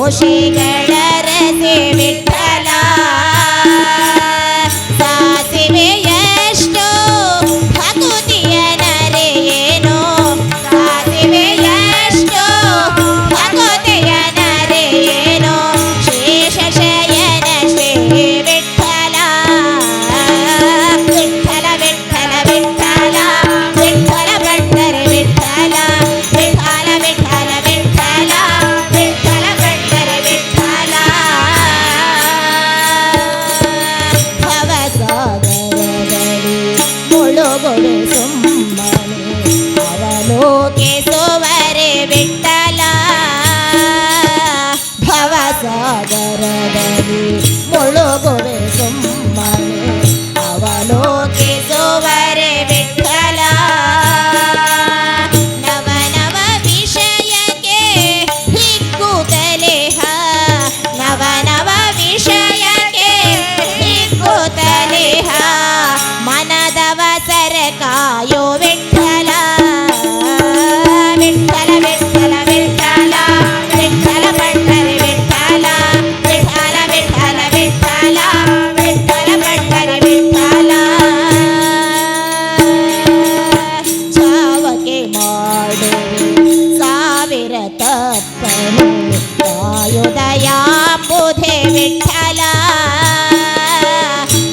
ದೋಷಿಗಳ ರಸೆ ವಿಠಲ ಸಾಸಿವೆಯಷ್ಟು ಭಕುತಿಯ ನರೆಯೇನೋ ಸಾಸಿವೆಯಷ್ಟು ಭಕುತಿಯ ನರೆಯೇನೋ ಶೇಷ ಶಯನ ಶ್ರೀ ವಿಠಲ ವಿಠಲ ವಿಠಲ ವಿಠಲ ವಿಠಲ ಭಟ್ಟರೆ ವಿಠಲ ವಿಠಲ ವಿಠಲ ವಿಠಲ ವಿಠಲ ಭಟ್ಟರೆ ವಿಠಲ ಭವಸಾಗರದಲ್ಲಿ ಮುಳುಗುವೆ ಸುಮ್ಮನೆ ಅವಲೋಕಿಸುವರೆ ವಿಠಲ ಭವಸಾಗರದಲ್ಲಿ ಮುಳುಗುವೆ ಸುಮ್ಮನೆ ಅವಲೋಕಿಸುವರೆ ವಿಠಲ ನವ ನವ ವಿಷಯಕ್ಕೆ ಹಿಗ್ಗುತ್ತಲೇಹ ನವ ನವ ವಿಷಯಕ್ಕೆ ಹಿಗ್ಗುತ್ತಲೇಹ ಮನದವ ಸರಕಾಯೋ ವಿಠಲ ವಿಠಲ ವಿಠಲ ವಿಠಲ ವಿಠಲ ಭಟ್ಟರೆ ವಿಠಲ ವಿಠಲ ವಿಠಲ ವಿಠಲ ವಿಠಲ ಭಟ್ಟರೆ ವಿಠಲ ಚಾವಕೆ ಮಾಡುವೆ ಸಾವಿರ ತಪ್ಪನು ಆಯುಧಯ ಬುಧೆ ವಿಠಲ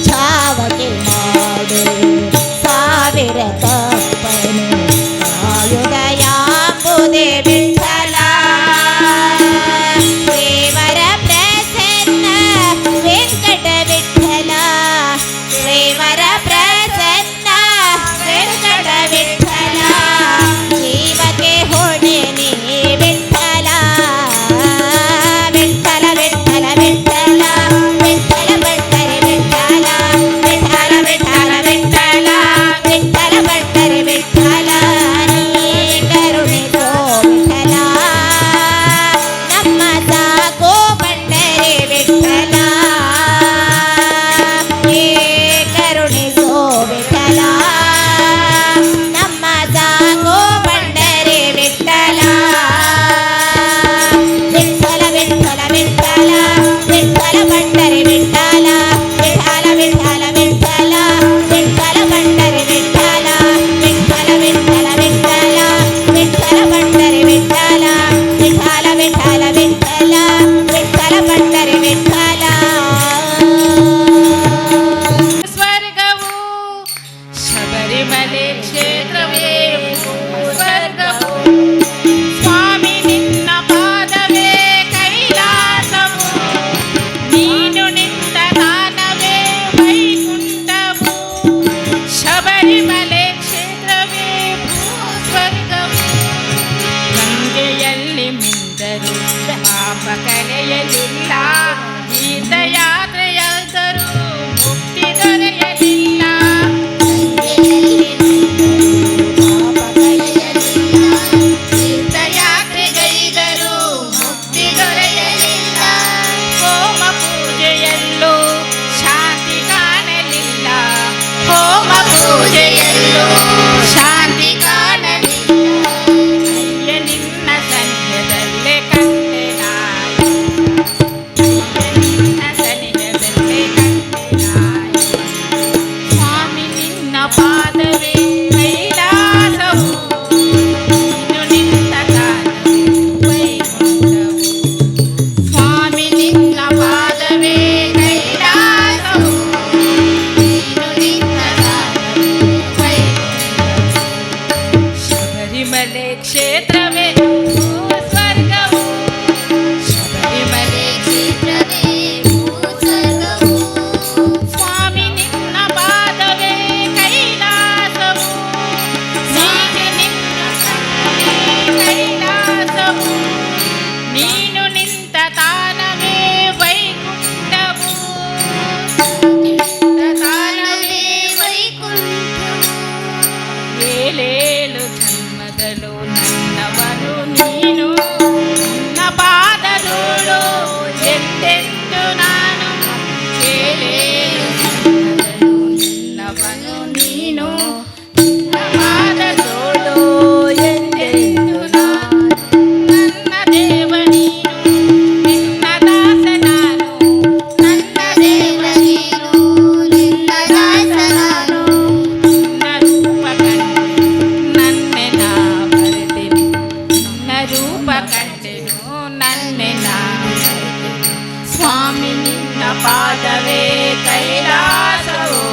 ಚಾವಕೆ ಮಾಡುವೆ ಸಾವಿರ ತಪ್ಪನು ಆಯುಧಯ ಬುಧೆ ವಿಠಲ ದೇವರ ಪ್ರಸನ್ನ ವೆಂಕಟ ವಿಠಲ ದೇವರ ಪ್ರಸನ್ನ ವೆಂಕಟ ವಿಠಲ ಜೀವಕ್ಕೆ ಹೊಣೆ ನೀ ವಿಠಲ ವಿಠಲ ವಿಠಲ ವಿಠಲ ವಿಠಲ ಭಟ್ಟರೆ ವಿಠಲ ವಿಠಲ ವಿಠಲ ವಿಠಲ ವಿಠಲ ಭಟ್ಟರೆ ವಿಠಲ ನೀ ಕರುಣಿಸೋ ವಿಠಲ ನಮ್ಮ ಸಾಕೋ ಭಟ್ಟರೆ ವಿಠಲ ನೀ ಕರುಣಿಸೋ ವಿಠಲ ನಮ್ಮ ಸಾಕೋ ಭಟ್ಟರೆ ವಿಠಲ ವಿಠಲ ವಿಠಲ ವಿಠಲ ವಿಠಲ ಭಟ್ಟರೆ ವಿಠಲ ವಿಠಲ ವಿಠಲ ವಿಠಲ ವಿಠಲ ಭಟ್ಟರೆ ವಿಠಲ ವಿಠಲ ವಿಠಲ ವಿಠಲ ವಿಠಲ ಭಟ್ಟರೆ ವಿಠಲ ವಿಠಲ ವಿಠಲ ವಿಠಲ ವಿಠಲ ಭಟ್ಟರೆ ವಿಠಲ ಸ್ವರ್ಗವು ಶಬರಿಮಲೆ ಕ್ಷೇತ್ರವೇ ಸ್ವರ್ಗವು ಸ್ವಾಮಿ ನಿನ್ನ ಪಾದವೇ ಕೈಲಾಸವು ನೀನು ನಿಂತ ತಾನವೇ ವೈಕುಂಠವು ಶಬರಿಮಲೆ ಕ್ಷೇತ್ರವೇ ಸ್ವರ್ಗವು ಗಂಗೆಯಲ್ಲಿ ಮಿಂದರು ಪಾಪ ಕಲೆಯಲಿಲ್ಲ ತೀರ್ಥಯಾತ್ರೆಯಾದರೂ ಮುಕ್ತಿ ದೊರೆಯಲಿಲ್ಲ ತೀರ್ಥಯಾತ್ರೆಗೈದರೂ ಮುಕ್ತಿ ದೊರೆಯಲಿಲ್ಲ ಹೋಮ ಪೂಜೆಯಲ್ಲೂ ಶಾಂತಿ ಕಾಣಲಿಲ್ಲ ಹೋಮ ಪೂಜೆಯಲ್ಲೂ ಶಾಂತಿ ಕಾಣಲಿಲ್ಲ ಅಯ್ಯ ನಿನ್ನ ಸನ್ನಿಧದಲ್ಲೇ ಕಂಡೆ ನಾನು ಪಾದವೇ ಕೈಲಾಸವು,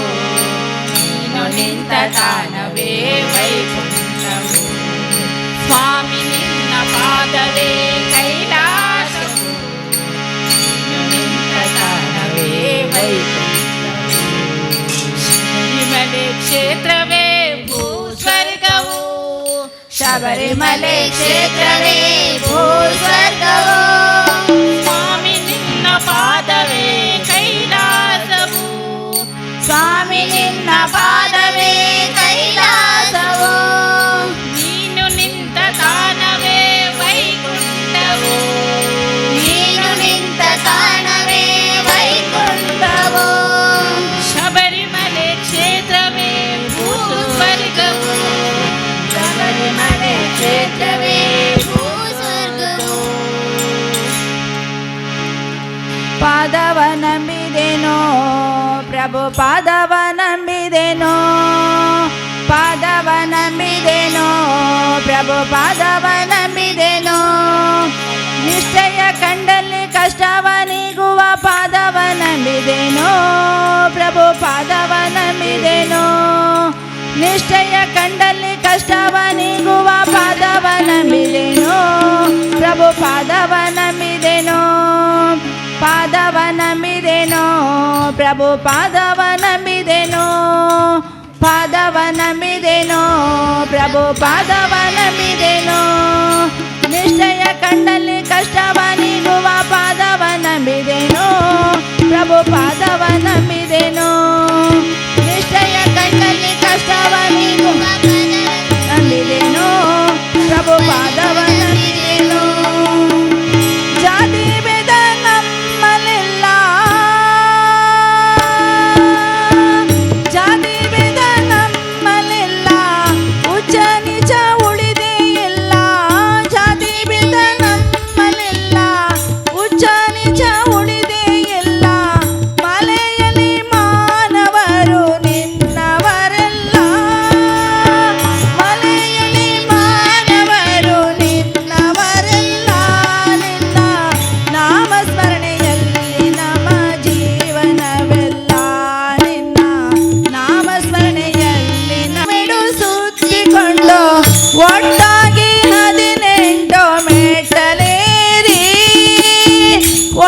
ನೀನು ನಿಂತ ತಾಣವೇ ವೈಕುಂಠವು. ಸ್ವಾಮಿ ನಿನ್ನ ಪಾದವೇ ಕೈಲಾಸವು, ನೀನು ನಿಂತ ತಾಣವೇ ವೈಕುಂಠವು. ಶಬರಿಮಲೆ ಕ್ಷೇತ್ರವೇ ಭೂಸ್ವರ್ಗವು, ಶಬರಿಮಲೆ ಕ್ಷೇತ್ರವೇ ಭೂಸ್ವರ್ಗವು. ಸ್ವಾಮಿ ನಿನ್ನ ಪಾದವೇ ಕೈಲಾಸವು, ಸ್ವಾಮಿ ನಿನ್ನ ಪಾದವೇ ಕೈಲಾಸವು. ನೀನು ನಿಂತ ತಾಣವೇ ವೈಕುಂಠವು, ನೀನು ನಿಂತ ತಾಣವೇ ವೈಕುಂಠವು. ಶಬರಿಮಲೆ ಕ್ಷೇತ್ರವೇ ಭೂಸ್ವರ್ಗವು, ಶಬರಿಮಲೆ ಕ್ಷೇತ್ರವೇ ಭೂಸ್ವರ್ಗವು. ಪಾದವ ನಂಬಿದೆನೋ ಪ್ರಭು, ಪಾದವ ನಂಬಿದೆನೋ, ಪಾದವ ನಂಬಿದೆನೋ ಪ್ರಭು, ಪಾದವ ನಂಬಿದೆನೋ. ನಿಶ್ಚಯ ಕಂಡಲ್ಲಿ ಕಷ್ಟವ ನೀಗುವ ಪಾದವ ನಂಬಿದೆನೋ ಪ್ರಭು, ಪಾದವ ನಂಬಿದೆನೋ. ನಿಶ್ಚಯ ಕಂಡಲ್ಲಿ ಕಷ್ಟವ ನೀಗುವ ಪಾದವ ನಂಬಿದೆನೋ ಪ್ರಭು, ಪಾದವ ನಂಬಿದೆನೋ. ಪಾದವ ನಂಬಿದೆನೋ ಪ್ರಭು, ಪಾದವ ನಂಬಿದೆನೋ, ಪಾದವ ನಂಬಿದೆನೋ ಪ್ರಭು, ಪಾದವ ನಂಬಿದೆನೋ. ನಿಶ್ಚಯ ಕಂಡಲ್ಲಿ ಕಷ್ಟವ ನೀಗುವ ಪಾದವ ನಂಬಿದೆನೋ ಪ್ರಭು, ಪಾದವ ನಂಬಿದೆನೋ. ನಿಶ್ಚಯ ಕಂಡಲ್ಲಿ ಕಷ್ಟವ ನೀಗುವ ನಂಬಿದೆನೋ ಪ್ರಭು, ಪಾದವ ನಂಬಿದೆನೋ. ಜಾತಿ ಭೇದ ನಮ್ಮಲ್ಲಿಲ್ಲ, ಜಾತಿ ಭೇದ ನಮ್ಮಲ್ಲಿಲ್ಲ, ಉಚ್ಚ ನಿಜ ಉಳಿದೇ ಇಲ್ಲ. ಜಾತಿ ಭೇದ ನಮ್ಮಲ್ಲಿಲ್ಲ, ಉಚ್ಚ ನಿಜ ಉಳಿದೇ ಇಲ್ಲ. ಮಲೆಯಲ್ಲಿ ಮಾನವರು ನಿನ್ನವರೆಲ್ಲ, ಮಲೆಯಲ್ಲಿ ಮಾನವರು ನಿನ್ನವರೆಲ್ಲ. ನಿನ್ನ ನಾಮಸ್ಮರಣೆಯಲ್ಲಿ ನಮ್ಮ ಜೀವನವೆಲ್ಲ, ನಿನ್ನ ನಾಮಸ್ಮರಣೆಯಲ್ಲಿ ನಮಿಡು ಸುತ್ತಿಕೊಂಡು ಒಟ್ಟಾಗಿ 18 ಮೆಟ್ಟಲೇರಿ,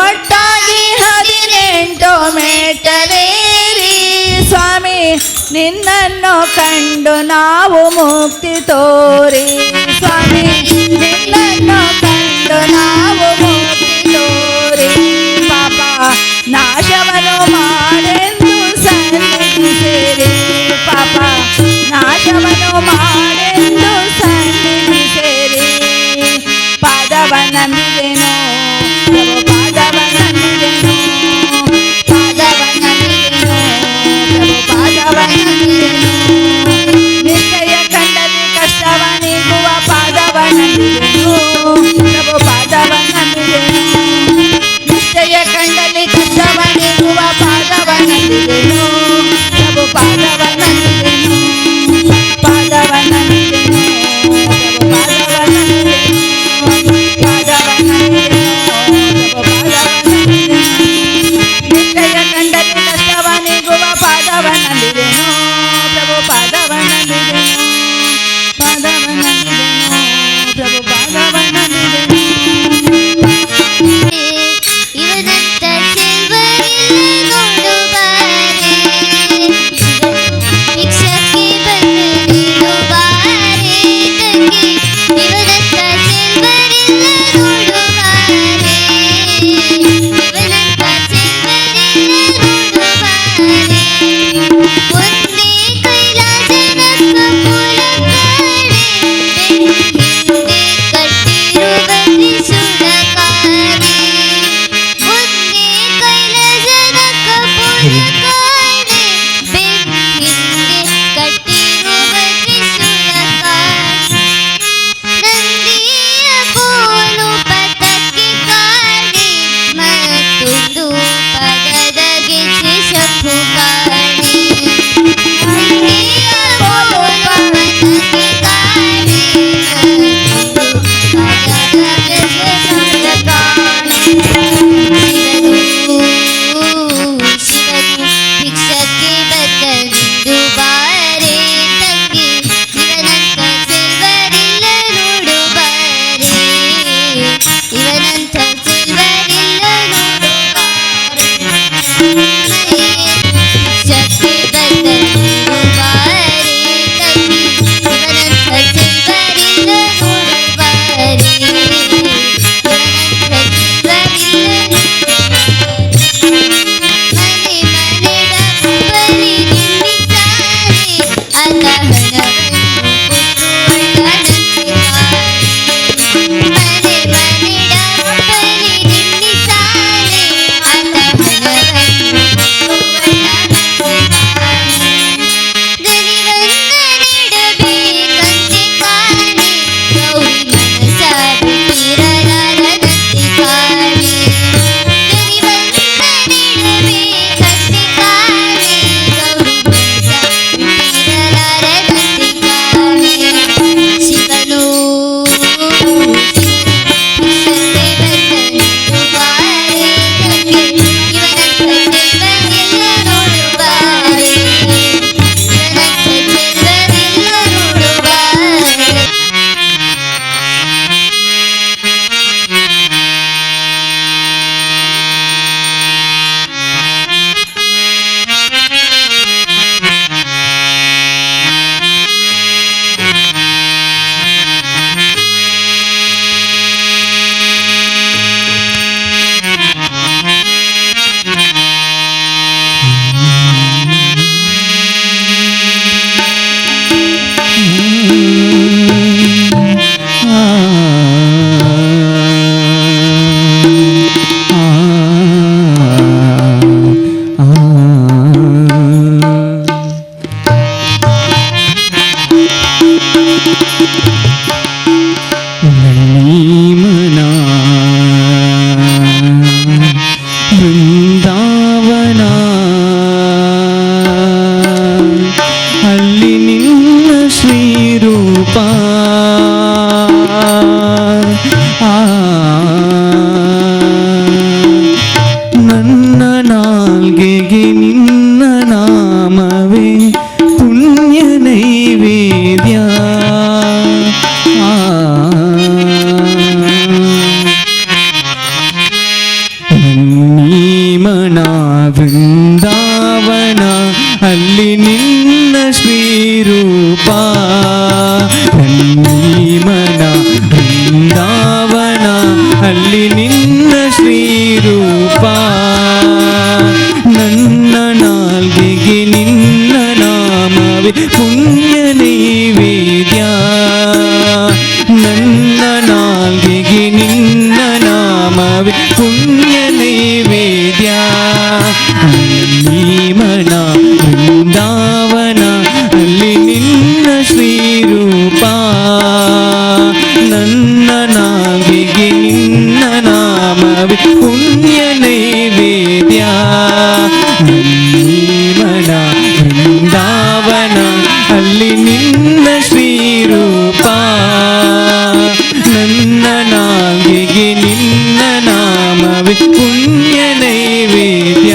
ಒಟ್ಟಾಗಿ 18 ಮೆಟ್ಟಲೇರಿ. ಸ್ವಾಮಿ ನಿನ್ನನ್ನು ಕಂಡು ನಾವು ಮುಕ್ತಿ ತೋರಿ, ಸ್ವಾಮಿ ನಿನ್ನನ್ನು ಕಂಡು ನಾವು ಮುಕ್ತಿ ತೋರಿ. ಪಾಪ ನಾಶವನ್ನು ಮಾಡೆಂದು ಸನ್ನಿಧಿ ಸೇರಿ, ಪಾಪ ನಾಶವನ್ನು ಮಾಡೆಂದು ಸನ್ನಿಧಿ ಸೇರಿ. ಪಾದವ ನಂಬಿದೆನೋ ಪ್ರಭು, ಪಾದವ ನಂಬಿದೆನೋ, ಪಾದವ ನಂಬಿದೆನೋ ಪ್ರಭು, ಪಾದವ ನಂಬಿದೆನೋ. ನಿಶ್ಚಯ ಕಂಡಲ್ಲಿ ಕಷ್ಟವ ನೀಗುವ ಪಾದವ ನಂಬಿದೆನೋ ಪ್ರಭು, ಪಾದವ ನಿನ್ನ ಶ್ರೀರೂಪ ನನ್ನ ನಾಲ್ಗೆಗೆ ನಿನ್ನ ನಾಮವೇ ಪುಣ್ಯ ನೈವೇದ್ಯ ನನ್ನ ನಾಲ್ಗೆಗೆ ನಿನ್ನ ನಾಮವೇ ಪುಣ್ಯ ನೈವೇದ್ಯ ಮನ ಬೃಂದಾವನ ಅಲ್ಲಿ ನಿನ್ನ ಶ್ರೀರೂಪ ನನ್ನ ನಾಲ್ಗೆಗೆ ನಿನ್ನ ನಾಮವೇ ಪುಣ್ಯ ನೈವೇದ್ಯ ಮನ ಬೃಂದಾವನ ಅಲ್ಲಿ ನಿನ್ನ ಶ್ರೀರೂಪ ನನ್ನ ನಾಲ್ಗೆಗೆ ನಿನ್ನ ನಾಮವೇ ಪುಣ್ಯ ನೈವೇದ್ಯ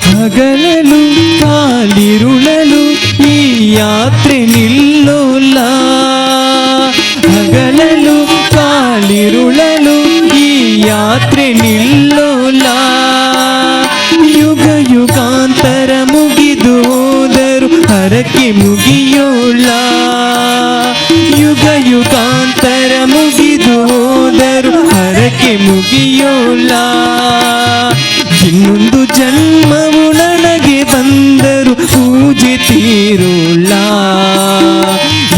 ಹಗಲಲು ಕಾಲಿರುಳಲು ಈ ಯಾತ್ರೆ ನಿಲ್ಲೋಲ್ಲ ಹಗಲಲು ಕಾಲಿರುಳಲು ಈ ಯಾತ್ರೆ ನಿಲ್ಲೋಲ್ಲ ಯುಗ ಯುಗಾಂತರ ಮುಗಿದು ಹೋದರು ಹರಕೆ ಮುಗಿಯೋಲ್ಲ ಯುಗ ಯುಗಾಂತರ ಮುಗಿದು ಹೋದರು ಹರಕೆ ಮುಗಿಯೋಲ್ಲ ಇನ್ನೊಂದು ಜನ್ಮವು ನನಗೆ ಬಂದರು ಪೂಜೆ ತೀರೋಲ್ಲ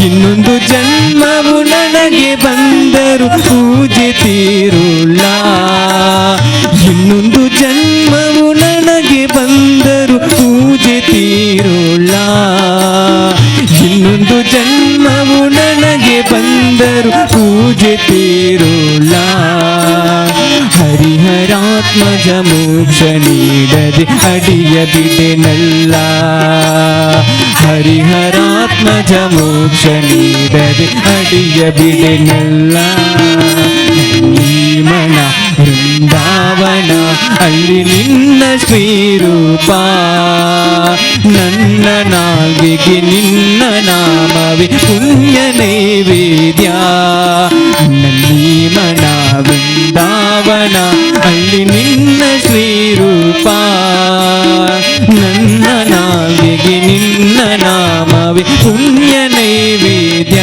ಇನ್ನೊಂದು ಜನ್ಮವು ನನಗೆ ಬಂದರು ಪೂಜೆ ತೀರೋಲ್ಲ ಇನ್ನೊಂದು ಜನ್ಮವು ನನಗೆ ಬಂದರು ಪೂಜೆ ತೀರೋಲ್ಲ ಇನ್ನೊಂದು ಜನ್ಮವು ನನಗೆ ಬಂದರು ಪೂಜೆ ತೀರೋಲ್ಲ ಹರಿಹರಾತ್ಮಜ ಮೋಕ್ಷ ನೀಡದೆ ಅಡಿಯ ಬಿಡೆನಲ್ಲ ಹರಿಹರಾತ್ಮಜ ಮೋಕ್ಷ ನೀಡದೆ ಅಡಿಯ ಬಿಡೆನಲ್ಲ ಮನ ಬೃಂದಾವನ ಅಲ್ಲಿ ನಿನ್ನ ಶ್ರೀರೂಪ ನನ್ನ ನಾಲ್ಗೆಗೆ ನಿನ್ನ ನಾಮವೇ ಪುಣ್ಯ ನೈವೇದ್ಯ ನನ್ನೀ ಮನ ಬೃಂದಾವನ ಅಲ್ಲಿ ನಿನ್ನ ಶ್ರೀರೂಪ ನನ್ನ ನಾಲ್ಗೆಗೆ ನಿನ್ನ ನಾಮವೇ ಪುಣ್ಯ ನೈವೇದ್ಯ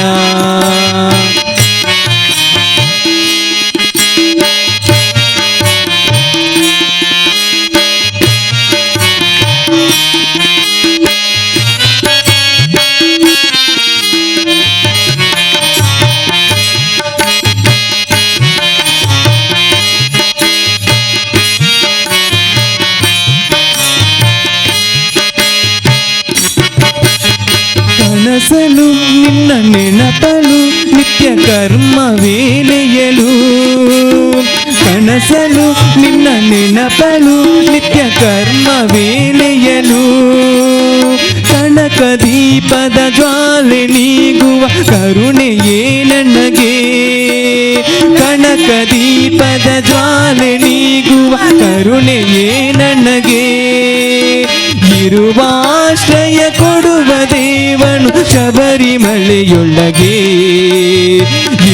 ಕನಸಲು ನಿನ್ನ ನೆನಪಲು ನಿತ್ಯ ಕರ್ಮ ವೇಳೆಯಲು ಕನಸಲು ನಿನ್ನ ನೆನಪಲು ನಿತ್ಯ ಕರ್ಮ ವೇಳೆಯಲು ಕನಕ ದೀಪದ ಜ್ವಾಲೆ ನೀಗುವ ಕರುಣೆಯೇ ನನಗೆ ಕನಕ ದೀಪದ ಜ್ವಾಲೆ ನೀಗುವ ಕರುಣೆಯೇ ನನಗೆ ಇರುವಾಶ್ರಯ ಕೊಡುವ ದೇವನು ಶಬರಿಮಲೆಯೊಳಗೆ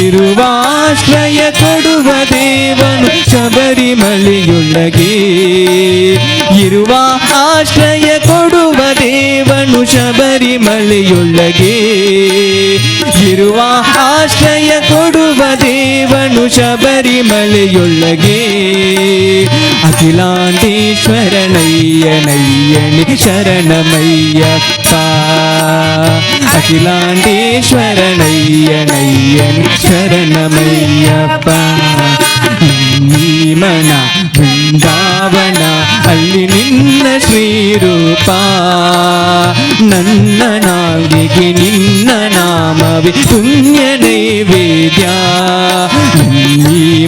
ಇರುವಾಶ್ರಯ ಕೊಡುವ ದೇವನು ಶಬರಿಮಲೆಯೊಳಗೆ ಇರುವ ಆಶ್ರಯ ಕೊಡುವ ದೇವನು ಶಬರಿಮಲೆಯೊಳಗೆ ಇರುವ ಆಶ್ರಯ ಕೊಡುವ ದೇವನು ಶಬರಿಮಲೆಯೊಳಗೆ ಅಖಿಲಾಂಡೇಶ್ವರನಯ್ಯನಯ್ಯನಿ ಶರಣಮಯ್ಯಪ್ಪ ಅಖಿಲಾಂಡೇಶ್ವರನಯ್ಯನಯ್ಯನಿ ಶರಣಮಯ್ಯಪ್ಪ ಮನ ಬೃಂದಾವನ ಅಲ್ಲಿ ನಿನ್ನ ಶ್ರೀರೂಪ ನನ್ನ ನಾಲ್ಗೆಗೆ ನಿನ್ನ ನಾಮವೇ ಪುಣ್ಯ ನೈವೇದ್ಯ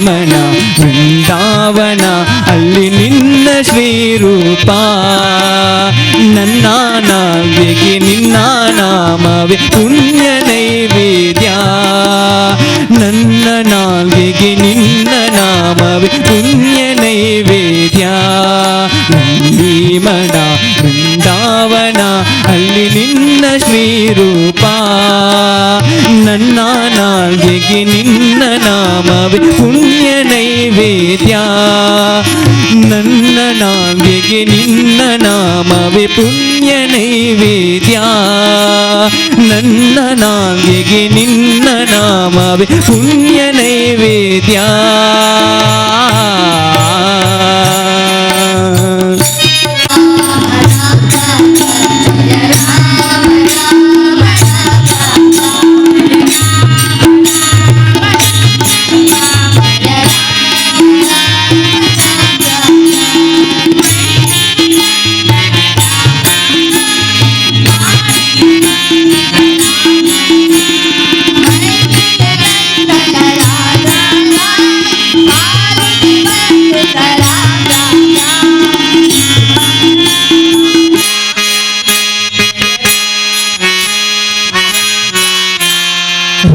ಮನ ಬೃಂದಾವನ ಅಲ್ಲಿ ನಿನ್ನ ಶ್ರೀರೂಪ ನನ್ನ ನಾಲ್ಗೆಗೆ ನಿನ್ನ ನಾಮವೇ ಪುಣ್ಯ ನೈವೇದ್ಯ ನನ್ನ ನಾಲ್ಗೆಗೆ ನಿನ್ನ ನಾಮವೇ ಪುಣ್ಯ ನೈವೇದ್ಯ ನಂದೀಮಣ ಬೃಂದಾವನ ಅಲ್ಲಿ ನಿನ್ನ ಶ್ರೀರೂಪ ನನ್ನ ನಾಲ್ಗೆಗೆ ನಿನ್ನ ನಾಮವೇ ಪುಣ್ಯ ನೈವೇದ್ಯ ನನ್ನ ನಾಲ್ಗೆಗೆ ನಿನ್ನ ನಾಮವೇ ಪುಣ್ಯ ನೈವೇದ್ಯ ನನ್ನ ನಾಲ್ಗೆಗೆ ನಿನ್ನ ನಾಮವೇ ಪುಣ್ಯ ನೈವೇದ್ಯ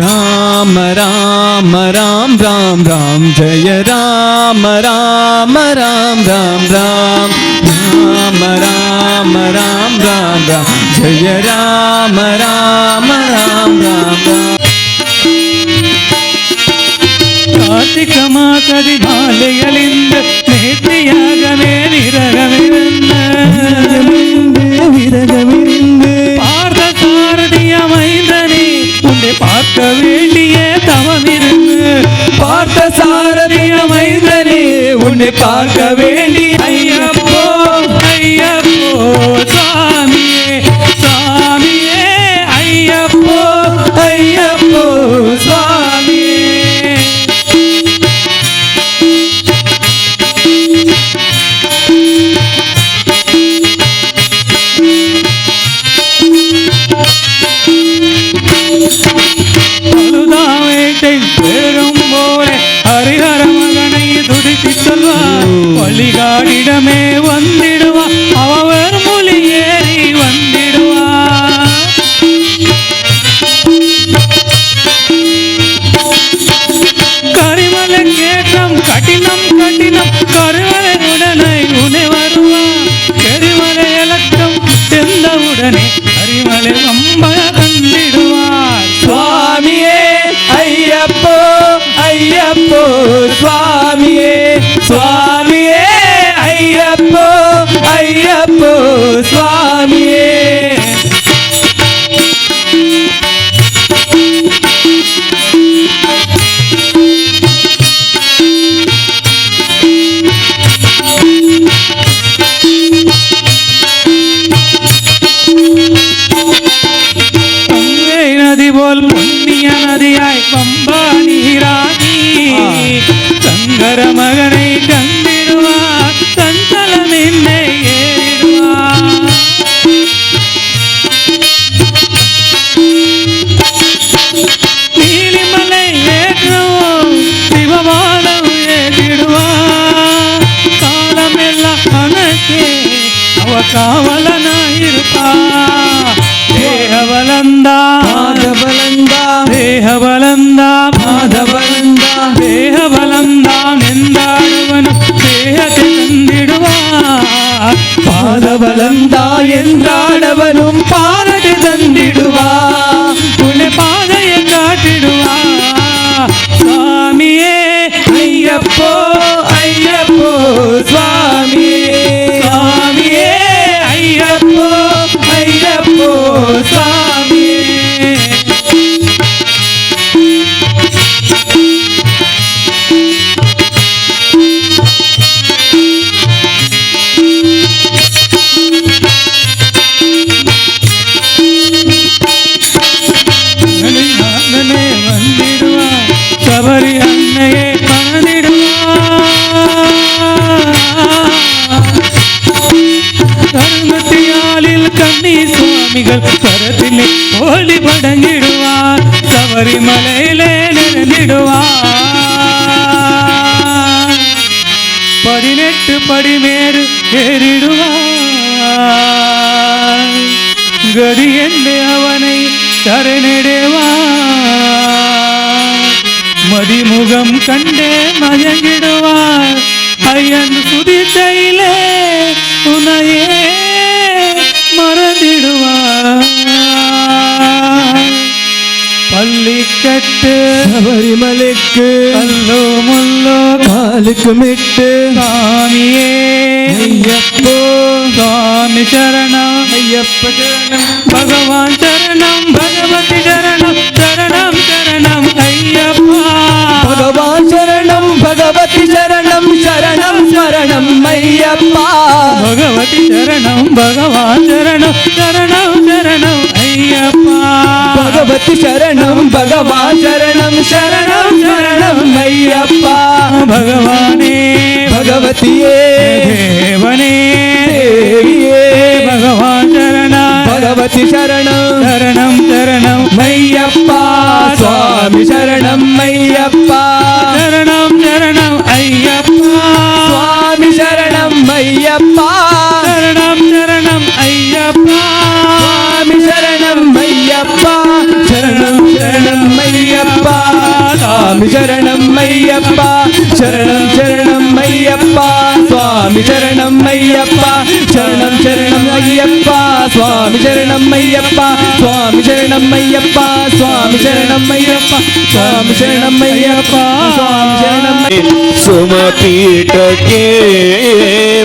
राम राम राम राम राम जय राम राम राम राम राम राम राम राम राम राम जय राम राम राम राम राम ಕಾರ್ತಿಕ ಮಾಸದಿ ಮಾಲೆಗಳಿಂದ ನೇತ್ರಿಯಾಗವೇ ವಿರಗವಿರಂದ பார்த்த சாரதிய மைந்தனே உன்னை பார்க்க வேண்டிய தவமிருந்து பார்த்த சாரதிய மைந்தனே உன்னை பார்க்க வேண்டி ஐயப்போ ஐயப்போ சாமியே சாமியே ஐயப்போ ஐயப்போ சுவாமியே அழுதாவேட்டை பெரும் போலே ஹரிஹர மகனை துதித்து சொல்வார் வழிகாடிடமே வந்திடுவா அவர் மொழி ஏறி வந்திடுவா கரிமலை கேட்டம் கடினம் கடினம் கருவலை உடனே உனை வருவா கரிமலை இலக்கம் சென்றவுடனே கரிமலை ரொம்ப கண்டிடுவார் சுவாமியே ஐயப்போ ஐயப்போ சுவாமியே சுவாமியே ஐயப்போ ஐயப்போ சுவாமியே நதி போல் புண்ணிய நதியாய் பம்பா நீராகி சங்கர மகனை கண்டிடுவார் சஞ்சலம் என்னை ஏறிடுவார் நீலிமலை ஏற்றும் சிவபாலம் ஏறிடுவார் காலமெல்லாம் அனக்கே அவ காவலனாயிருப்பா தேகபலந்தா மாதவலந்தா தேகபலந்தா மாதவலந்தா தேகபலந்தா நெந்தாடுவனும் தேகத்தை தந்திடுவா பாதவலந்தா என்றாடவனும் பாரதி தந்திடுவா உன்னை பாதையை காட்டிடுவா சுவாமியே ஐயப்போ ஐயப்போ சுவாமியே சுவாமியே ஐயப்போ ஐயப்போ சுவாமியே அண்ணனே வந்திடுவா சபரி அன்னையே பணந்திடுவா கருமத்தியாலில் கண்ணி சுவாமிகள் கரத்திலே ஓலி படங்கிடுவார் சபரிமலையிலே நிறைந்திடுவார் 18 படிமேறு ஏறிடுவார் கதி என்று அவனை சரணிடுவார் மதிமுகம் கண்டே மயங்கிடுவார் ಅಯ್ಯನು ಸುದಿತೈಲೆ ಉನಯೇ ಮರದಿಡುವ பள்ளிக்கட்டு சபரிமலைக்கு கல்லோ முள்ளோ காலுக்கு மிட்டு சாமியே ஐயப்போ சுவாமி சரணம் ஐயப்ப சரணம் பகவான் சரணம் பகவதி சரணம் சரணம் சரணம் ஐயப்பா பகவான் சரணம் பகவதி சரணம் சரணம் சரணம் ஐயப்பா பகவதி சரணம் பகவான் சரணம் சரணம் சரணம் ஐயப்பா பகவதி சரணம் பகவான் சரணம் சரணம் சரணம் ஐயப்பா பகவானே பகவதியே தேவனே தேவியே பகவான் சரணம் பகவதி சரணம் சரணம் சரணம் ஐயப்பா சுவாமி சரணம் ஐயப்பா சரணம் சரணம் ஐயப்பா சுவாமி சரணம் ஐயப்பா சரணம் சரணம் ஐயப்பா சுவாமி சரணம் ஐயப்பா சரணம் சரணம் ஐயப்பா சுவாமி சரணம் ஐயப்பா சரணம் சரணம் ஐயப்பா சுவாமி சரணம் ஐயப்பா சரணம் சரணம் ஐயப்பா சுவாமி சரணம் ஐயப்பா சுவாமி சரணம் ஐயப்பா சுவாமி சரணம் ஐயப்பா சுவாமி சரணம் ஐயப்பா சுவாமி சரணம் ಸುಮಪೀಠಕ್ಕೆ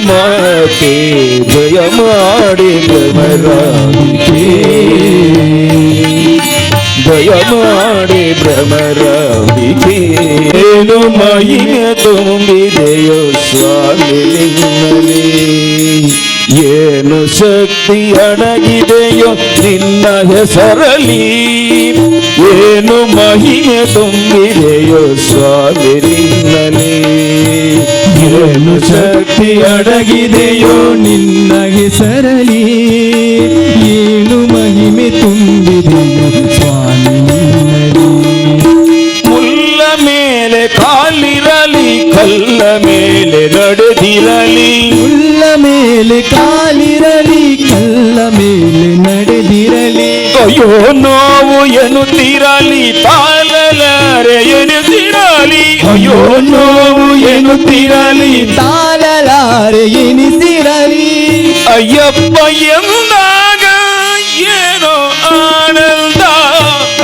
ಮಾತೆ ಜಯ ಮಾಡಿ ಭ್ರಮರಾಂಬಿಕೆ ಜಯ ಮಾಡಿ ಭ್ರಮರಾಂಬಿಕೆ ಏನು ಮಹಿಮೆ ತುಂಬಿದೆಯೋ ಸ್ವಾಮಿ ನಿನ್ನಲಿ ಏನು ಶಕ್ತಿ ಅಡಗಿದೆಯೋ ನಿನ್ನ ಹೆಸರಲಿ ಏನು ಮಹಿಮೆ ತುಂಬಿದೆಯೋ ಸ್ವಾಮಿ ನಿನ್ನಲಿ ಏನು ಶಕ್ತಿ ಅಡಗಿದೆಯೋ ನಿನ್ನ ಹೆಸರಲಿ ಏನು ಮಹಿಮೆ ತುಂಬಿದೆಯೋ ಸ್ವಾಮಿ ನಿನ್ನಲಿ ಮುಲ್ಲ ಮೇಲೆ ಕಾಲಿರಲಿ ಕಲ್ಲ ಮೇಲೆ ನಡೆದಿರಲಿ ಮುಲ್ಲ ಮೇಲೆ ಕಾಲಿರಲಿ ಕಲ್ಲ ಮೇಲೆ ನಡೆದಿರಲಿ ಅಯ್ಯೋ ನೋವು ಎನ್ನುತ್ತಿರಲಿ ತಾಳಲಾರೆ ಎನಿಸಿರಲಿ ಅಯ್ಯೋ ನೋವು ಎನ್ನುತ್ತಿರಲಿ ತಾಳಲಾರೆ ಎನಿಸಿರಲಿ ಅಯ್ಯಪ್ಪ ಎಂದಾಗ ಏನೋ ಆನಂದ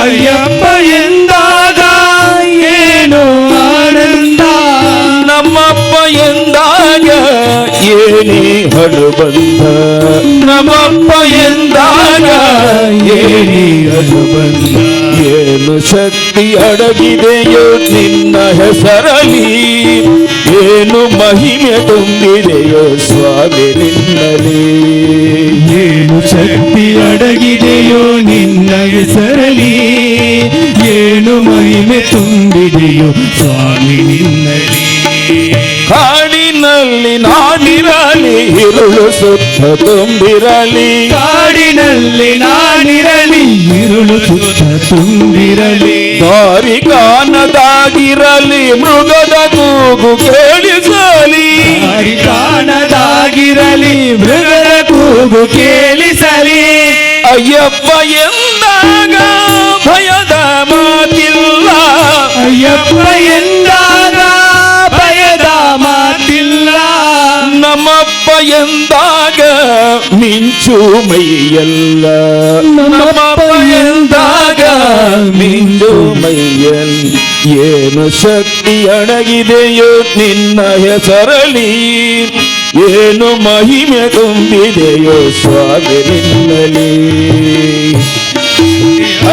ಅಯ್ಯಪ್ಪ ಎಂದಾಗ ಏನು ಆನಂದ ನಮ್ಮಪ್ಪ ಎಂದಾಗ ಏನೇ ಹನುಬಂಧ ನಮ್ಮಪ್ಪ ಎಂದಾಗ ಏನೇ ಹನುಬಂಧ ಏನು ಶಕ್ತಿ ಅಡಗಿದೆಯೋ ನಿನ್ನ ಹೆಸರಲಿ ಏನು ಮಹಿಮೆ ತುಂಬಿದೆಯೋ ಸ್ವಾಮಿ ನಿನ್ನಲಿ ಏನು ಶಕ್ತಿ ಅಡಗಿದೆಯೋ ನಿನ್ನ ಹೆಸರಲಿ ಏನು ಮಹಿಮೆ ತುಂಬಿದೆಯೋ ಸ್ವಾಮಿ ನಿನ್ನಲಿ ಕಾಡಿನಲ್ಲಿ ನಾನಿರಲಿ ഇരുಳು ಸುತ್ತ ತುಂಬಿರಲಿ ಕಾಡಿನಲ್ಲಿ ನಾನಿರಲಿ ഇരുಳು ಸುತ್ತ ತುಂಬಿರಲಿ ದಾರಿ ಕಾಣದಾಗಿರಲಿ ಮೃಗದ ಕೂಗು ಕೇಳಿಸಲಿ ದಾರಿ ಕಾಣದಾಗಿರಲಿ ಮೃಗದ ಕೂಗು ಕೇಳಿಸಲಿ ಅಯ್ಯಪ್ಪ ಎಂದಾಗ ಭಯದ ಮಾತಿಲ್ಲ ಅಯ್ಯಪ್ಪ ಎಂದಾಗ ಭಯದ ಮಾತಿಲ್ಲ ನಮ್ಮಪ್ಪ ಎಂದಾಗ ಮಿಂಚು ಮೈಯಲ್ಲ ನಮ್ಮಪ್ಪ ಎಂದಾಗ ಮಿಂಚು ಮೈಯಲ್ಲ ಏನು ಶಕ್ತಿ ಅಡಗಿದೆಯೋ ನಿನ್ನ ಹೆಸರಲಿ ಏನು ಮಹಿಮೆ ತುಂಬಿದೆಯೋ ಸ್ವಾಮಿ ನಿನ್ನಲಿ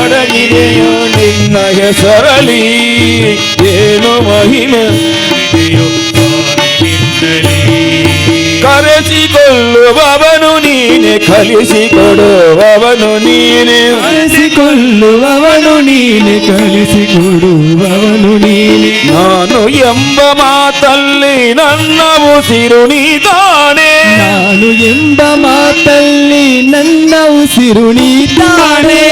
ಅಡಗಿದೆಯೋ ನಿನ್ನ ಹೆಸರಲಿ ಏನು ಮಹಿಮೆ ಕರೆಸಿಕೊಳ್ಳುವವನು ನೀನೆ ಕಲಿಸಿಕೊಡುವವನು ನೀನೆ ಕಲಿಸಿಕೊಳ್ಳುವವನು ನೀನೆ ಕಲಿಸಿಕೊಡುವವನು ನೀನೆ ನಾನು ಎಂಬ ಮಾತಲ್ಲಿ ನನ್ನ ಉಸಿರು ನೀ ತಾನೆ ನಾನು ಎಂಬ ಮಾತಲ್ಲಿ ನನ್ನ ಉಸಿರು ನೀ ತಾನೆ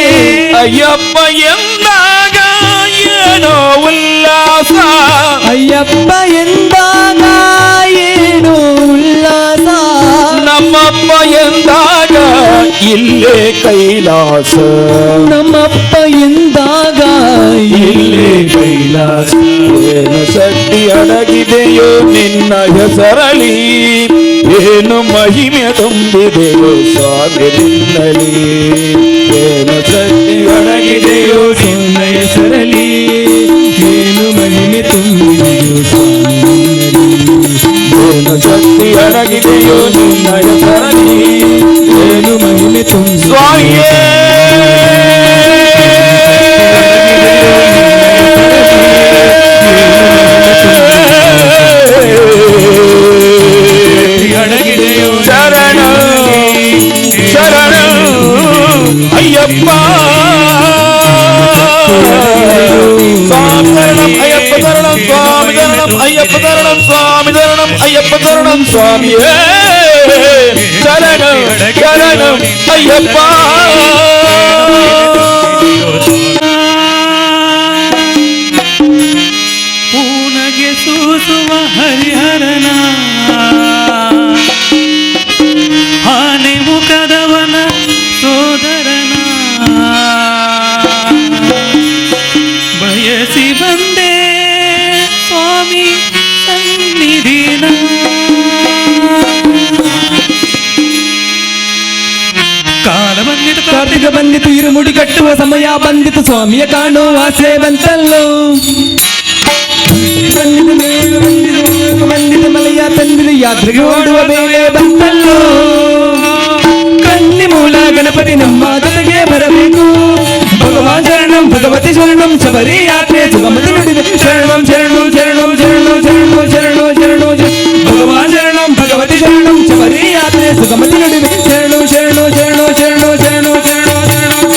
ಅಯ್ಯಪ್ಪ ಎಂದಾಗ ಏನೋ ಉಲ್ಲಾಸ ಅಯ್ಯಪ್ಪ ಎಂದಾಗ ಏನು ಉಲ್ಲಾಸ ನಮ್ಮಪ್ಪ ಎಂದಾಗ ಇಲ್ಲೇ ಕೈಲಾಸ ನಮ್ಮಪ್ಪ ಎಂದಾಗ ಇಲ್ಲೇ ಕೈಲಾಸ ಏನು ಶಕ್ತಿ ಅಡಗಿದೆಯೋ ನಿನ್ನ ನಿನ್ನ ಹೆಸರಲಿ ಏನು ಮಹಿಮೆ ತುಂಬಿದೆಯೋ ಸ್ವಾಮಿ ನಿನ್ನಲಿ ಏನು ಶಕ್ತಿ ಒಣಗಿದೆಯೋ ನಿನ್ನ ಹೆಸರಲಿ ಏನು ಮಹಿಮೆ ತುಂಬಿದೆಯೋ ಸ್ವಾಮಿ ಏನು ಶಕ್ತಿ ಅಡಗಿದೆಯೋ ನಿನ್ನ ಹೆಸರಲಿ ಏನು ಮಹಿಮೆ ತುಂಬಿದೆಯೋ ಸ್ವಾಮಿಯೇ ಶರಣ ಶರಣ ಅಯ್ಯಪ್ಪ ಸ್ವಾಮಿ ಶರಣಂ ಅಯ್ಯಪ್ಪ ಶರಣಂ ಸ್ವಾಮಿ ಶರಣಂ ಅಯ್ಯಪ್ಪ ಶರಣಂ ಸ್ವಾಮಿ ಶರಣಂ ಅಯ್ಯಪ್ಪ ಶರಣಂ ಸ್ವಾಮಿಯೇ ಶರಣಂ ಶರಣಂ ಅಯ್ಯಪ್ಪ ಪೂನಗೆ ಸೂಸುವ ಹರಿಹರನ ಆನೆ ಮುಖದವನ ಸೋದರನ ಬಯಸಿ ಬಂದೆ ಸ್ವಾಮಿ ಸನ್ನಿಧಿನ ಕಾಲ ಬಂದಿತು ಕಾರ್ತಿಕ ಬಂದಿತು ಇರುಮುಡಿ ಕಟ್ಟುವ ಸಮಯ ಬಂದಿತು ಸ್ವಾಮಿಯ ಕಾಣುವ ಆಸೆ ಬಂತಲ್ಲೋ ಬಂದಿತು ಮಲೆಯ ತಂದಿದು ಯಾತ್ರೆಗೆ ಓಡುವ ಬೇಳೆ ಬಂತಲ್ಲೋ ಕಲ್ಲಿ ಮೂಲ ಗಣಪತಿ ನಮ್ಮ ಜೊತೆಗೆ ಬರಬೇಕು ಭಗವಾನ್ ಶರಣಂ ಭಗವತಿ ಶರಣಂ ಶಬರಿ ಯಾತ್ರೆ ಸುಗಮತಿ ನುಡಿವೆ ಶರಣಂ ಶರಣು ಶರಣು ಶರಣು ಶರಣು ಶರಣು ಶರಣು ಭಗವಾನ್ ಶರಣಂ ಭಗವತಿ ಶರಣಂ ಶಬರಿ ಯಾತ್ರೆ ಸುಗಮತಿ ನುಡಿವೆ ಶರಣು ಶರಣು ಶರಣು ಶರಣು ಶರಣು ಶರಣು ಶರಣು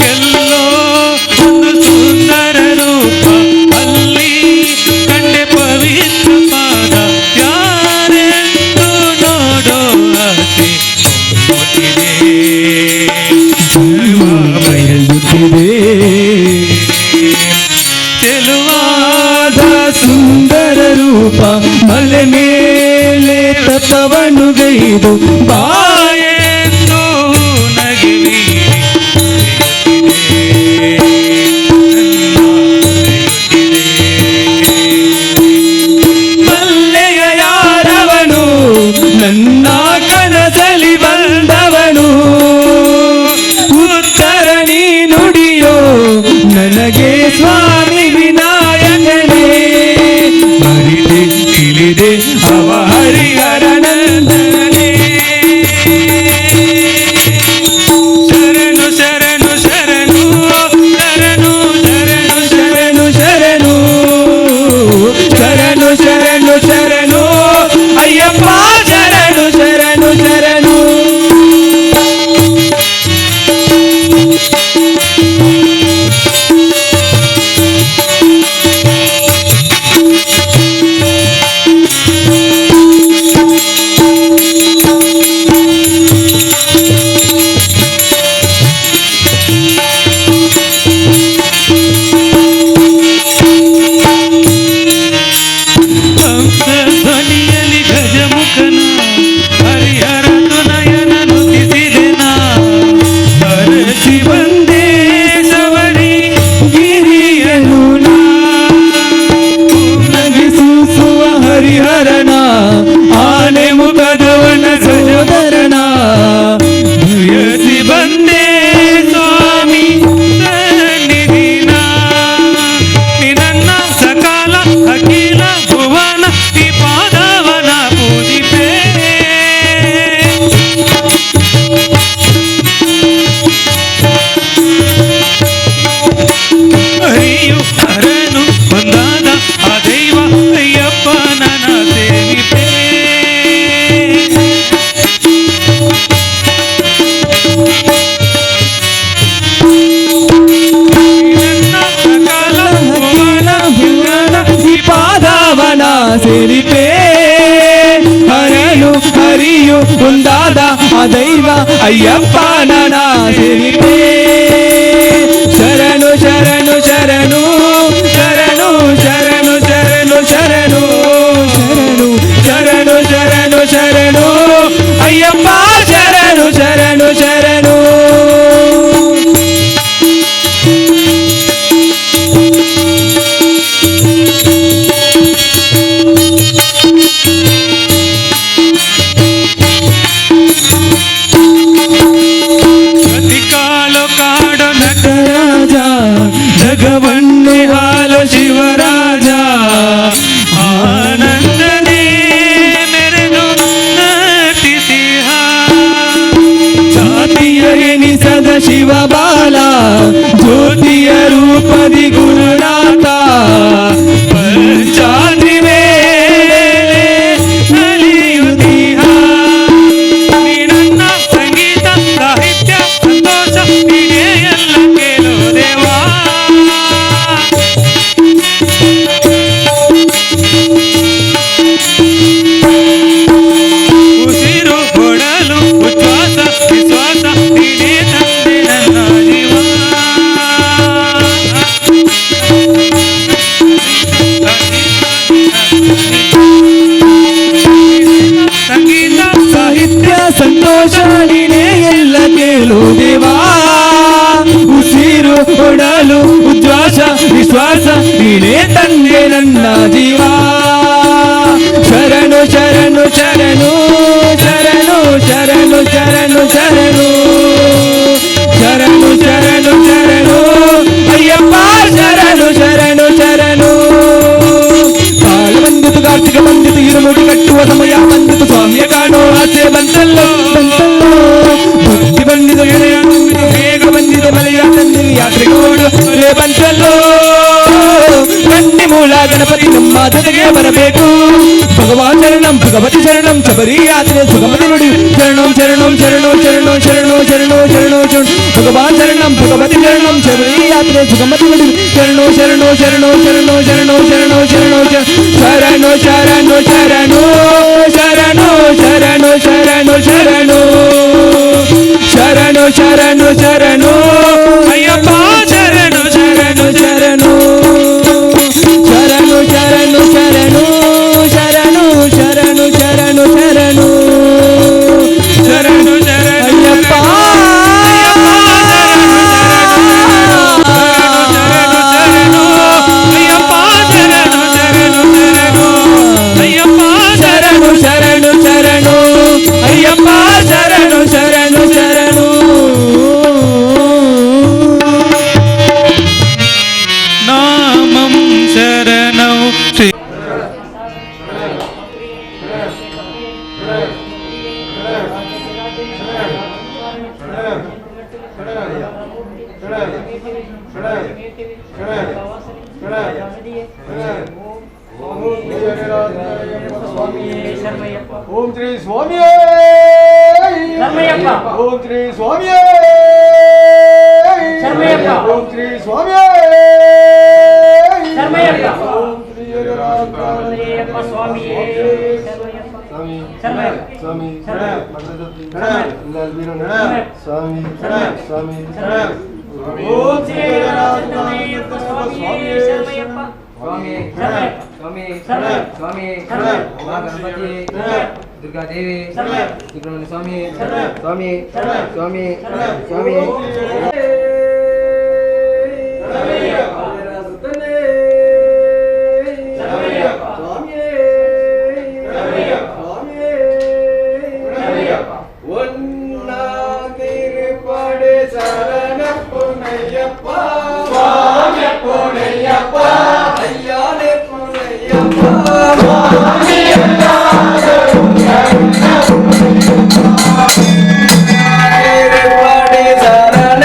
ಎಲ್ಲೋ ಒಂದು ಸುಂದರ ರೂಪ ಅಲ್ಲಿ ಕಂಡೆ ಪವಿತ್ರ ಪಾದ ಯಾರೆಂದು ನೋಡೋ ಆಸೆ ಹುಟ್ಟಿದೆ. ಬಯಲುತ್ತಿದೆ ಚೆಲುವಾದ ಸುಂದರ ರೂಪ ಮಲೆ ಮೇಲೆ ತತ್ವವನ್ನು ಗೈದು ಬಾಯೆಂದು ನಗಿವಿ ಮಲ್ಲೆಯ ಯಾರವನು ನನ್ನ ಕನಸಲಿ ಬಂದವನು ಉತ್ತರ ನೀ ನುಡಿಯೋ ನನಗೆ ಸ್ವಾಮಿ ವಿನಾಯಕನೇ ಅರಿತೆ ತಿಳಿದೆ ಅವ ಹರಿಹರನಂದನೇ ಶರಣು ಶರಣು ಶರಣು ಶರಣು ಶರಣು ಶರಣು ಶರಣು ಶರಣು ಶರಣು ಶರಣು ಅಯ್ಯಪ್ಪ ಶರಣು ಶರಣು ಶರಣು ಹಂಸ ಧ್ವನಿಯಲ್ಲಿ ಗಜಮುಖನ ಹರಿಹರ ನಯನ ನುತಿಸಿದೆನ ಹರಸಿ ಬಂದೇ ಸವರಿ ಗಿರಿಯನು ನನಗೆ ಸೂಸುವ ಹರಿಹರನ ಆನೆ ಮುಖದವನ ಸೋದರನ ಬಯಸಿ ಬಂದೇ ಸ್ವಾಮಿ ಸನ್ನಿಧಿನ ನಿನ್ನ ಸಕಾಲ ಅಖಿಲ ಭುವನ ಈ ಪಾದವನ ಪೂಜಿಪೆ ಹರಿಯು ಹರನು ಬಂದಾದ ಆ ದೈವ ಅಯ್ಯಪ್ಪ ನನ್ನ ಸೇವಿಪೆ ನಿನ್ನ ಸಕಾಲ ಭುವನ ಈ ಪಾದವನ ಸೇರಿಪೆ ಹರನು ಹರಿಯು ಮುಂದಾದ ಆ ದೈವ ಅಯ್ಯಪ್ಪ ನನ ಸೇರಿಪೆ ಶರಣು ಶರಣು ಶರಣು ಶರಣು ಶರಣು ಶರಣು ಶರಣು ಶರಣು ಶರಣು ಶರಣು ಶರಣು ಅಯ್ಯಪ್ಪ ಶರಣು ಶರಣು ಶರಣು ಶಿವಬಾಲ ಜ್ಯೋತಿಯ ರೂಪದಿ ಗುರುನಾಥ ಪಂಚಾದ್ರಿ ಮೇಲೆ ಅಲಿಯುತ್ತೀಹ. ನೀ ನನ್ನ ಸಂಗೀತ ಸಾಹಿತ್ಯ ಸಂತೋಷ ನೀನೇ ಎಲ್ಲ ಕೇಳು ದೇವಾ. ಉಸಿರು ಕೊಡಲು ಉಚ್ಛ್ವಾಸ ವಿಶ್ವಾಸ ನೀನೇ ತಂದೆ ನನ್ನ ಜೀವ. ಸಂಗೀತ ಸಾಹಿತ್ಯ ಸಂತೋಷ ನೀನೇ ಎಲ್ಲ ಕೇಳು ದೇವಾ. ಉಸಿರು ಕೊಡಲು ಉಚ್ಛ್ವಾಸ ವಿಶ್ವಾಸ ನೀನೇ ತಂದೆ ನನ್ನ ಜೀವ. ಶರಣು ಶರಣು ಶರಣು ಶರಣು ಶರಣು ಶರಣು ಶರಣು ಶರಣು ಶರಣು ಶರಣು ಅಯ್ಯಪ್ಪ ಶರಣು ಶರಣು ಶರಣು. ಕಾಲ ಬಂದಿತು ಕಾರ್ತಿಕ ಬಂದಿತು ಇರುಮುಡಿ ಕಟ್ಟುವ ಸಮಯ ಬಂದಿತು ಸ್ವಾಮಿಯ ಕಾಣೋ ಆಸೆ ಬಂತಲ್ಲೋ ಬಂತಲ್ಲೋ. ಭಕ್ತಿ ಬಂದಿತು ಗೆಳೆಯ ನಂಬಿತು ಬೇಗ ಬಂದಿದೆ ಮಲೆಯ ತಂದಿರಿ ಯಾತ್ರೆಗೆ ಓಡು ಬಂತಲ್ಲೋ. ಕನ್ನಿ ಮೂಲ ಗಣಪತಿ ನಮ್ಮ ಜೊತೆಗೆ ಬರಬೇಕು. ಭಗವಾನ್ ಶರಣಂ ಭಗವತಿ ಶರಣಂ ಶಬರಿ ಯಾತ್ರೆ ಸುಗಮತಿ ನುಡಿ ಶರಣಂ ಶರಣಂ ಶರಣೋ ಶರಣೋ ಶರಣೋ ಶರಣೋ ಶರಣೋ ಶರಣ. ಭಗವಾನ್ ಶರಣಂ ಭಗವತಿ ಶರಣಂ ಶಬರಿ ಯಾತ್ರೆ ಸುಗಮತಿ ನುಡಿ ಶರಣೋ ಶರಣೋ ಶರಣೋ ಶರಣೋ ಶರಣೋ ಶರಣೋ ಶರಣೋ ಶರಣೋ ಶರಣೋ ಶರಣೋ ಶರಣೋ ಶರಣೋ ಶರಣೋ ಶರಣೋ ಶರಣೋ ಶರಣೋ ಶರಣೋ ಅಯ್ಯಪ್ಪ ಶರಣು ಶರಣು ಶರಣು ಶರಣು ಶರಣು ಶರಣು ಶರಣು ಶರಣು ಶರಣು ಶರಣು ಶರಣು ಅಯ್ಯಪ್ಪ. ಶರಣು ಶರಣು ಶರಣು ಅಯ್ಯಪ್ಪ ಶರಣು ಶರಣು ಶರಣು. ನಾಮಂ ಶರಣೌ ಶ್ರೀ ಓಂ ಶ್ರೀ ಸ್ವಾಮಿ ಓಂ ಶ್ರೀ ಸ್ವಾಮಿ ಓಂ ಶ್ರೀ ಸ್ವಾಮಿ ಓಂ ಶ್ರೀ ಸ್ವಾಮಿ ಸ್ವಾಮಿ ಸ್ವಾಮಿ ಸ್ವಾಮಿ ಓಂ ಶ್ರೀ ಸ್ವಾಮಿ ಸ್ವಾಮಿ ಸ್ವಾಮಿ ಮಾ ಗಣಪತಿ ದುರ್ಗಾದೇವಿ ಸುಬ್ರಹ್ಮಣ್ಯ ಸ್ವಾಮಿ ಸ್ವಾಮಿ ಸ್ವಾಮಿ ಸ್ವಾಮಿ ಶರಣ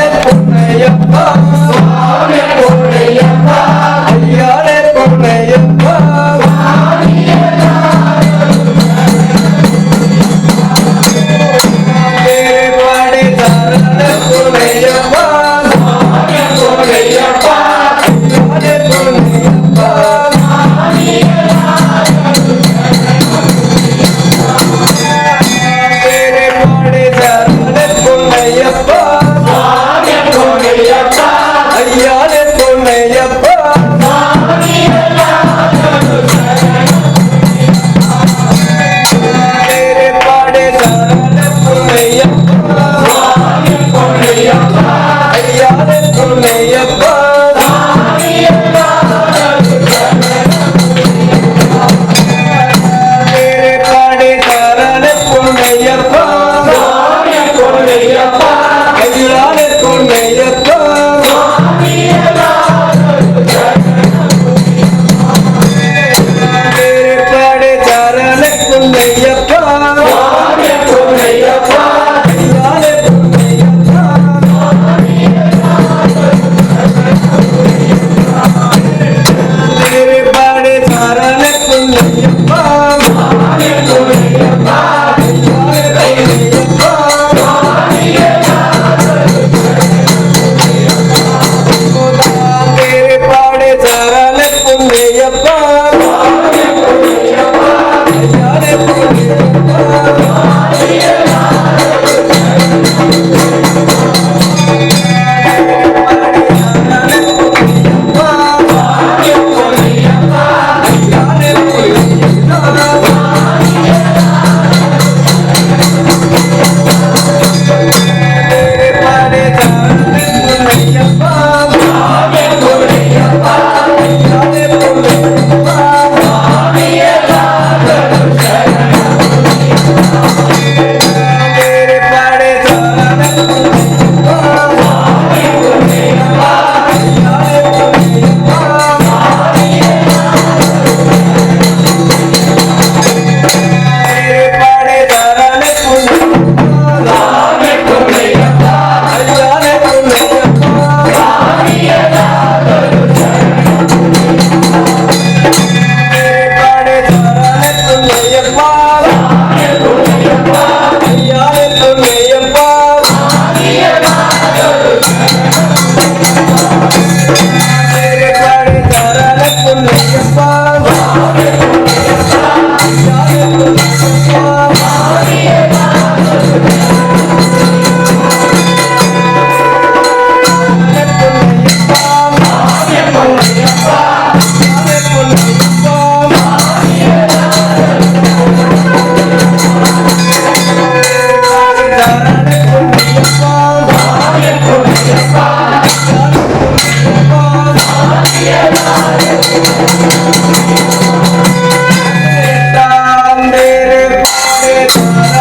ಗೋರ